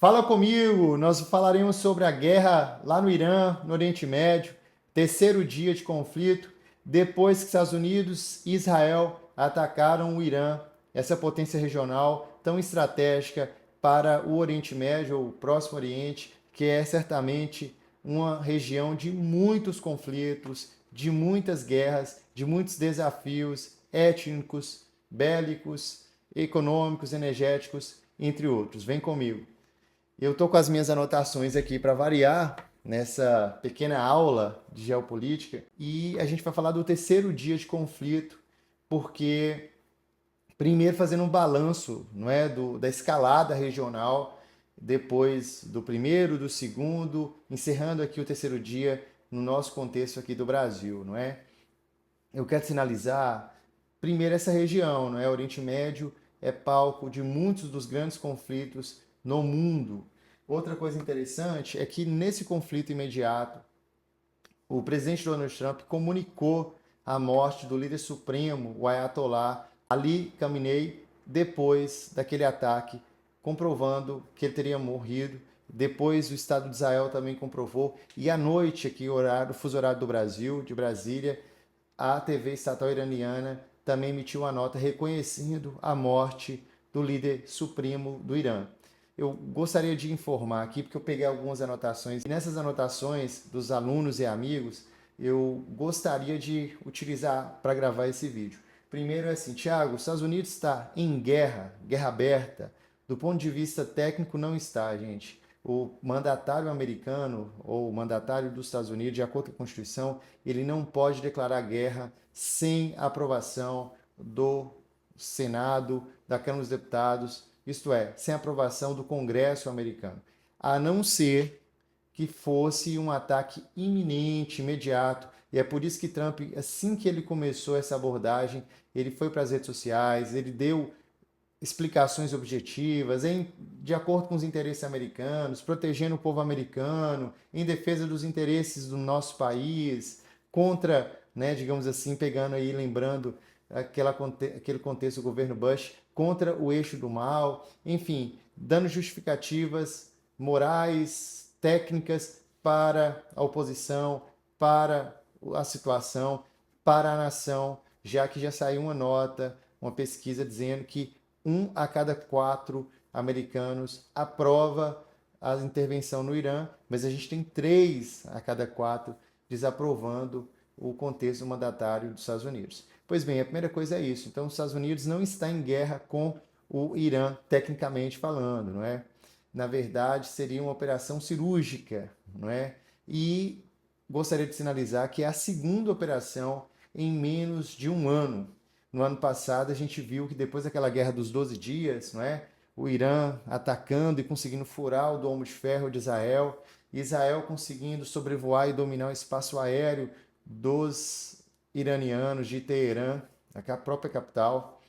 Fala comigo, nós falaremos sobre a guerra lá no Irã, no Oriente Médio, terceiro dia de conflito, depois que Estados Unidos e Israel atacaram o Irã, essa potência regional tão estratégica para o Oriente Médio, ou o Próximo Oriente, que é certamente uma região de muitos conflitos, de muitas guerras, de muitos desafios étnicos, bélicos, econômicos, energéticos, entre outros. Vem comigo. Eu estou com as minhas anotações aqui para variar nessa pequena aula de geopolítica e a gente vai falar do terceiro dia de conflito, porque primeiro fazendo um balanço, não é, da escalada regional, depois do primeiro, do segundo, encerrando aqui o terceiro dia no nosso contexto aqui do Brasil, não é? Eu quero sinalizar primeiro essa região, não é? O Oriente Médio é palco de muitos dos grandes conflitos no mundo. Outra coisa interessante é que nesse conflito imediato, o presidente Donald Trump comunicou a morte do líder supremo, o Ayatollah Ali Khamenei, depois daquele ataque, comprovando que ele teria morrido. Depois o Estado de Israel também comprovou. E à noite, aqui, horário, fuso horário do Brasil, de Brasília, a TV estatal iraniana também emitiu uma nota reconhecendo a morte do líder supremo do Irã. Eu gostaria de informar aqui, porque eu peguei algumas anotações, e nessas anotações dos alunos e amigos, eu gostaria de utilizar para gravar esse vídeo. Primeiro é assim, Tiago, os Estados Unidos está em guerra, guerra aberta. Do ponto de vista técnico, não está, gente. O mandatário americano ou o mandatário dos Estados Unidos, de acordo com a Constituição, ele não pode declarar guerra sem aprovação do Senado, da Câmara dos Deputados, isto é, sem aprovação do Congresso americano, a não ser que fosse um ataque iminente, imediato. E é por isso que Trump, assim que ele começou essa abordagem, ele foi para as redes sociais, ele deu explicações objetivas, de acordo com os interesses americanos, protegendo o povo americano, em defesa dos interesses do nosso país, contra, né, digamos assim, pegando aí, lembrando aquele contexto do governo Bush, contra o eixo do mal, enfim, dando justificativas morais, técnicas para a oposição, para a situação, para a nação, já que já saiu uma nota, uma pesquisa dizendo que um a cada quatro americanos aprova a intervenção no Irã, mas a gente tem três a cada quatro desaprovando o contexto mandatário dos Estados Unidos. Pois bem, a primeira coisa é isso. Então, os Estados Unidos não está em guerra com o Irã, tecnicamente falando, não é? Na verdade, seria uma operação cirúrgica, não é? E gostaria de sinalizar que é a segunda operação em menos de um ano. No ano passado, a gente viu que depois daquela guerra dos 12 dias, não é? O Irã atacando e conseguindo furar o domo de ferro de Israel, Israel conseguindo sobrevoar e dominar o espaço aéreo dos iranianos de Teherã, a própria capital.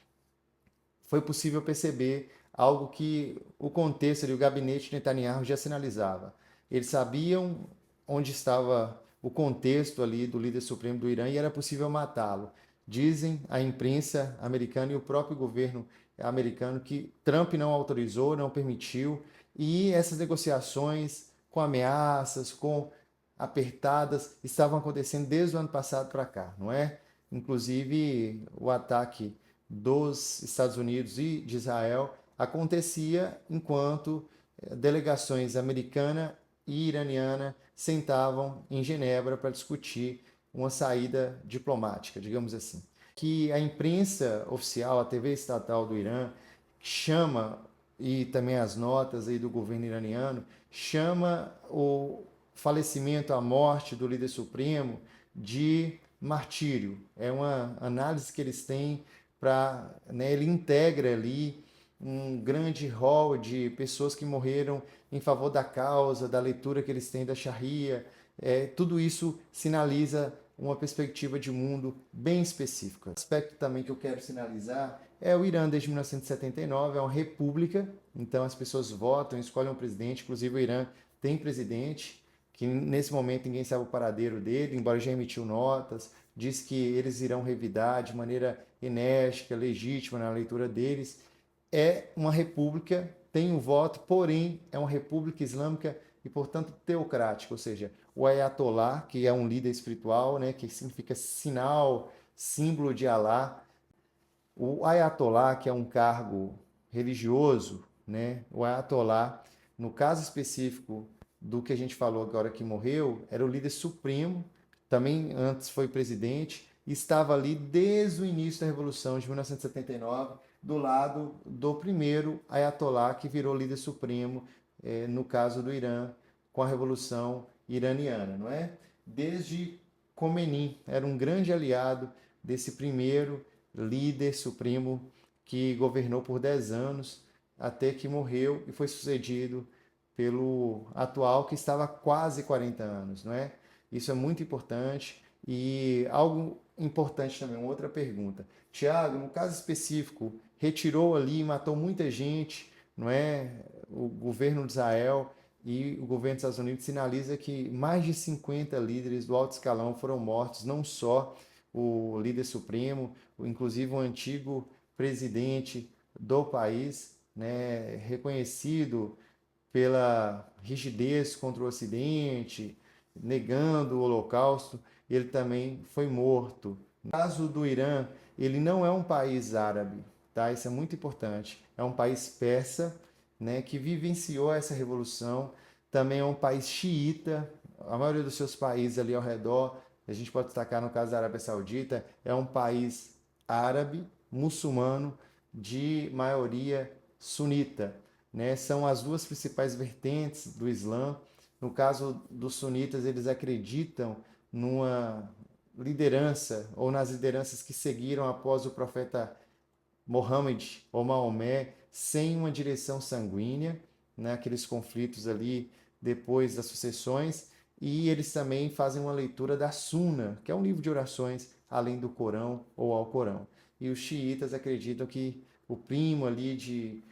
Foi possível perceber algo que o contexto ali, o gabinete de Netanyahu já sinalizava. Eles sabiam onde estava o contexto ali do líder supremo do Irã e era possível matá-lo. Dizem a imprensa americana e o próprio governo americano que Trump não autorizou, não permitiu, e essas negociações com ameaças, com apertadas, estavam acontecendo desde o ano passado para cá, não é? Inclusive o ataque dos Estados Unidos e de Israel acontecia enquanto delegações americana e iraniana sentavam em Genebra para discutir uma saída diplomática, digamos assim. Que a imprensa oficial, a TV estatal do Irã, chama, e também as notas aí do governo iraniano, chama o falecimento, a morte do líder supremo de martírio. É uma análise que eles têm para, né, ele integra ali um grande rol de pessoas que morreram em favor da causa, da leitura que eles têm da Sharia. Tudo isso sinaliza uma perspectiva de mundo bem específica. O aspecto também que eu quero sinalizar é o Irã desde 1979, é uma república, então as pessoas votam, escolhem um presidente, inclusive o Irã tem presidente, que nesse momento ninguém sabe o paradeiro dele, embora já emitiu notas, diz que eles irão revidar de maneira enérgica, legítima na leitura deles. É uma república tem um voto, porém é uma república islâmica e, portanto, teocrática, ou seja, o Ayatollah, que é um líder espiritual, né, que significa sinal, símbolo de Alá. O Ayatollah, que é um cargo religioso, né, o Ayatollah, no caso específico do que a gente falou agora que morreu, era o líder supremo, também antes foi presidente, e estava ali desde o início da Revolução de 1979, do lado do primeiro Ayatollah, que virou líder supremo, no caso do Irã, com a Revolução Iraniana, não é? Desde Khomeini, era um grande aliado desse primeiro líder supremo que governou por 10 anos, até que morreu e foi sucedido pelo atual, que estava há quase 40 anos, não é? Isso é muito importante. E algo importante também, uma outra pergunta. Tiago, no caso específico, retirou ali, matou muita gente, não é? O governo de Israel e o governo dos Estados Unidos sinaliza que mais de 50 líderes do alto escalão foram mortos, não só o líder supremo, inclusive o antigo presidente do país, né, reconhecido pela rigidez contra o Ocidente, negando o Holocausto, ele também foi morto. No caso do Irã, ele não é um país árabe, tá? Isso é muito importante. É um país persa, né, que vivenciou essa revolução. Também é um país xiita. A maioria dos seus países ali ao redor, a gente pode destacar no caso da Arábia Saudita, é um país árabe, muçulmano, de maioria sunita, né? São as duas principais vertentes do Islã. No caso dos sunitas, eles acreditam numa liderança ou nas lideranças que seguiram após o profeta Mohammed ou Maomé, sem uma direção sanguínea, né? Aqueles conflitos ali depois das sucessões. E eles também fazem uma leitura da Sunna, que é um livro de orações além do Corão ou ao Corão. E os xiitas acreditam que o primo ali de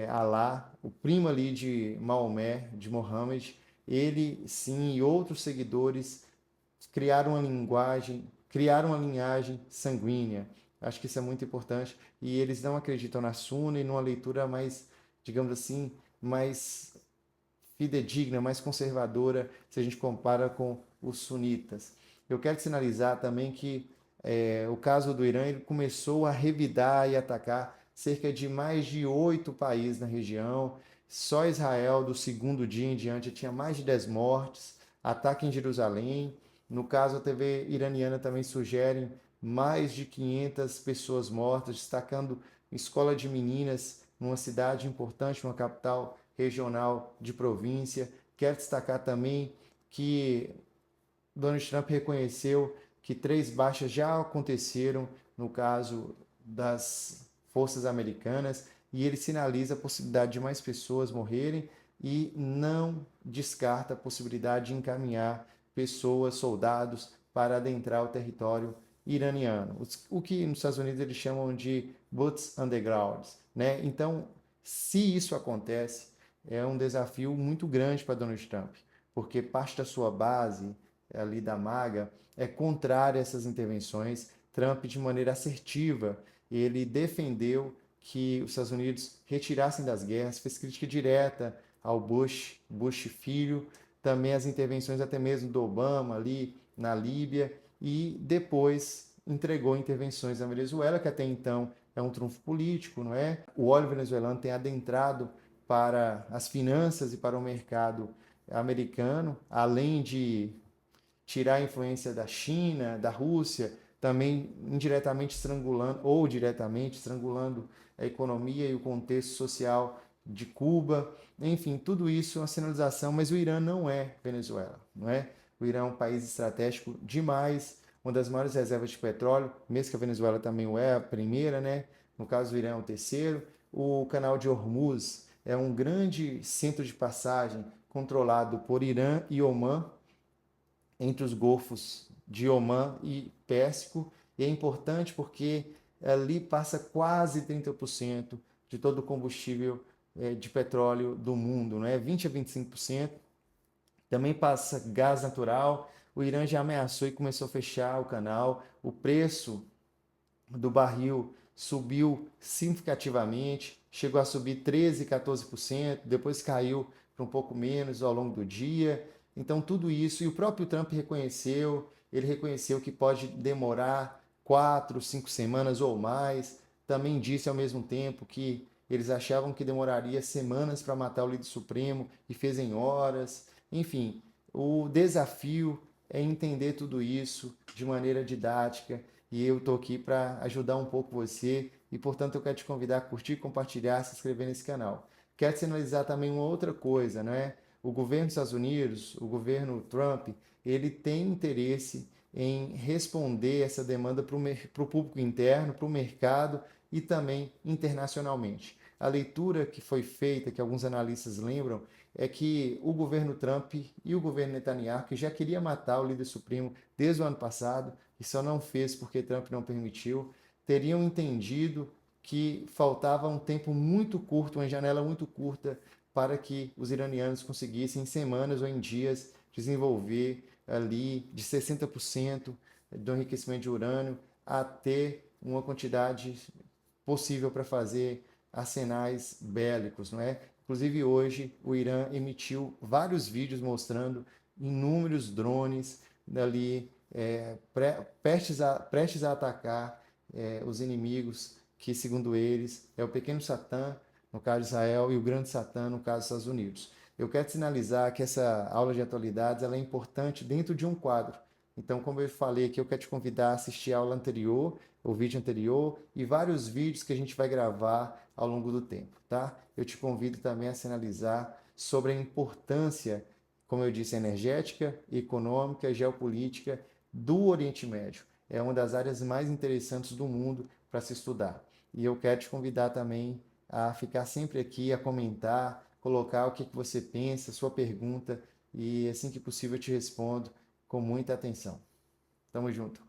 Alá, o primo ali de Maomé, de Mohammed, ele sim e outros seguidores criaram uma linguagem, criaram uma linhagem sanguínea. Acho que isso é muito importante. E eles não acreditam na Sunna e numa leitura mais, digamos assim, mais fidedigna, mais conservadora, se a gente compara com os sunitas. Eu quero sinalizar também que o caso do Irã ele começou a revidar e atacar cerca de mais de 8 países na região. Só Israel, do segundo dia em diante, tinha mais de 10 mortes. Ataque em Jerusalém. No caso, a TV iraniana também sugere mais de 500 pessoas mortas, destacando escola de meninas numa cidade importante, uma capital regional de província. Quero destacar também que Donald Trump reconheceu que 3 baixas já aconteceram no caso das forças americanas e ele sinaliza a possibilidade de mais pessoas morrerem e não descarta a possibilidade de encaminhar pessoas, soldados, para adentrar o território iraniano, o que nos Estados Unidos eles chamam de boots on the ground, né? Então, se isso acontece, é um desafio muito grande para Donald Trump, porque parte da sua base ali da MAGA é contrária a essas intervenções. Trump, de maneira assertiva, ele defendeu que os Estados Unidos retirassem das guerras, fez crítica direta ao Bush filho, também as intervenções até mesmo do Obama ali na Líbia, e depois entregou intervenções na Venezuela, que até então é um trunfo político, não é? O óleo venezuelano tem adentrado para as finanças e para o mercado americano, além de tirar a influência da China, da Rússia, também indiretamente estrangulando ou diretamente estrangulando a economia e o contexto social de Cuba. Enfim, tudo isso é uma sinalização, mas o Irã não é Venezuela, não é? O Irã é um país estratégico demais, uma das maiores reservas de petróleo, mesmo que a Venezuela também o é, a primeira, né? No caso do Irã é o terceiro. O canal de Hormuz é um grande centro de passagem controlado por Irã e Omã, entre os golfos de Omã e Pérsico, e é importante porque ali passa quase 30% de todo o combustível de petróleo do mundo, né? 20 a 25%. Também passa gás natural. O Irã já ameaçou e começou a fechar o canal. O preço do barril subiu significativamente, chegou a subir 13, 14%, depois caiu para um pouco menos ao longo do dia. Então, tudo isso, e o próprio Trump reconheceu, ele reconheceu que pode demorar 4, 5 semanas ou mais. Também disse ao mesmo tempo que eles achavam que demoraria semanas para matar o líder supremo e fez em horas. Enfim, o desafio é entender tudo isso de maneira didática e eu estou aqui para ajudar um pouco você e, portanto, eu quero te convidar a curtir, compartilhar, se inscrever nesse canal. Quero sinalizar também uma outra coisa, não é? O governo dos Estados Unidos, o governo Trump, ele tem interesse em responder essa demanda para o público interno, para o mercado e também internacionalmente. A leitura que foi feita, que alguns analistas lembram, é que o governo Trump e o governo Netanyahu, que já queria matar o líder supremo desde o ano passado, e só não fez porque Trump não permitiu, teriam entendido que faltava um tempo muito curto, uma janela muito curta, para que os iranianos conseguissem, em semanas ou em dias, desenvolver ali de 60% do enriquecimento de urânio até uma quantidade possível para fazer arsenais bélicos, não é? Inclusive hoje o Irã emitiu vários vídeos mostrando inúmeros drones ali prestes a atacar os inimigos que, segundo eles, é o pequeno Satã, no caso de Israel, e o grande Satã, no caso dos Estados Unidos. Eu quero sinalizar que essa aula de atualidades ela é importante dentro de um quadro. Então, como eu falei aqui, eu quero te convidar a assistir a aula anterior, o vídeo anterior e vários vídeos que a gente vai gravar ao longo do tempo, tá? Eu te convido também a sinalizar sobre a importância, como eu disse, energética, econômica, geopolítica do Oriente Médio. É uma das áreas mais interessantes do mundo para se estudar. E eu quero te convidar também a ficar sempre aqui, a comentar, colocar o que você pensa, sua pergunta, e assim que possível eu te respondo com muita atenção. Tamo junto.